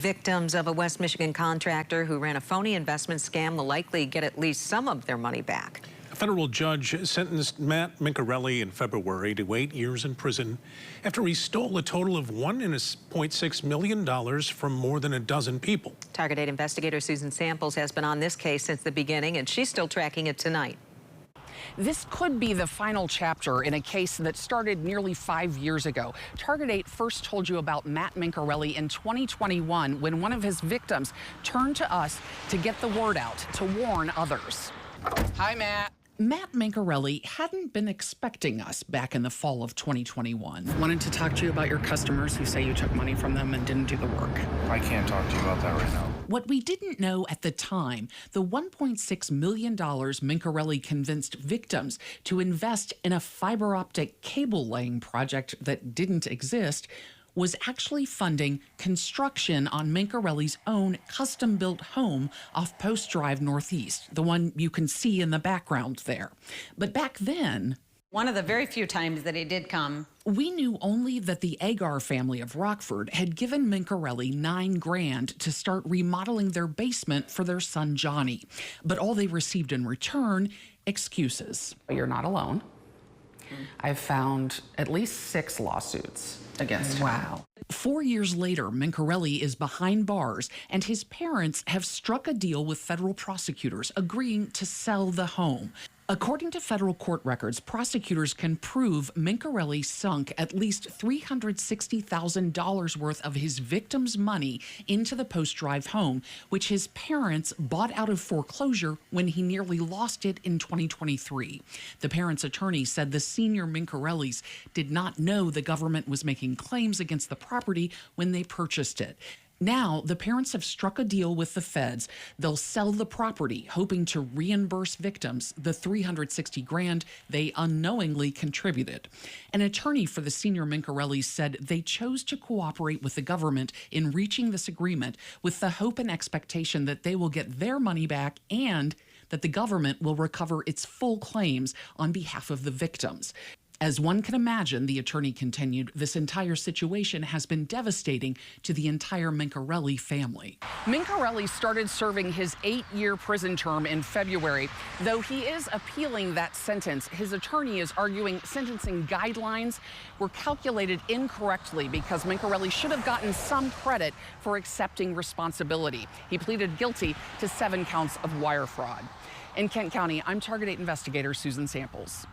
Victims of a West Michigan contractor who ran a phony investment scam will likely get at least some of their money back. A federal judge sentenced Matt Mincarelli in February to 8 years in prison after he stole a total of $1.6 million from more than a dozen people. Target 8 investigator Susan Samples has been on this case since the beginning, and she's still tracking it tonight. This could be the final chapter in a case that started nearly 5 years ago. Target 8 first told you about Matt Mincarelli in 2021 when one of his victims turned to us to get the word out to warn others. Hi, Matt. Matt Mincarelli hadn't been expecting us back in the fall of 2021. Wanted to talk to you about your customers who say you took money from them and didn't do the work. I can't talk to you about that right now. What we didn't know at the time, the $1.6 million Mincarelli convinced victims to invest in a fiber optic cable laying project that didn't exist, was actually funding construction on Mincarelli's own custom-built home off Post Drive Northeast, the one you can see in the background there. But back then, one of the very few times that he did come, we knew only that the Agar family of Rockford had given Mincarelli $9 grand to start remodeling their basement for their son Johnny. But all they received in return, excuses. You're not alone. I've found at least 6 lawsuits against him. Wow. 4 years later, Mincarelli is behind bars, and his parents have struck a deal with federal prosecutors agreeing to sell the home. According to federal court records, prosecutors can prove Mincarelli sunk at least $360,000 worth of his victim's money into the Post Drive home, which his parents bought out of foreclosure when he nearly lost it in 2023. The parents' attorney said the senior Mincarellis did not know the government was making claims against the property when they purchased it. Now, the parents have struck a deal with the feds. They'll sell the property, hoping to reimburse victims the $360 grand they unknowingly contributed. An attorney for the senior Mincarellis said they chose to cooperate with the government in reaching this agreement with the hope and expectation that they will get their money back and that the government will recover its full claims on behalf of the victims. As one can imagine, the attorney continued, this entire situation has been devastating to the entire Mincarelli family. Mincarelli started serving his 8-year prison term in February. Though he is appealing that sentence, his attorney is arguing sentencing guidelines were calculated incorrectly because Mincarelli should have gotten some credit for accepting responsibility. He pleaded guilty to 7 counts of wire fraud. In Kent County, I'm Target 8 investigator Susan Samples.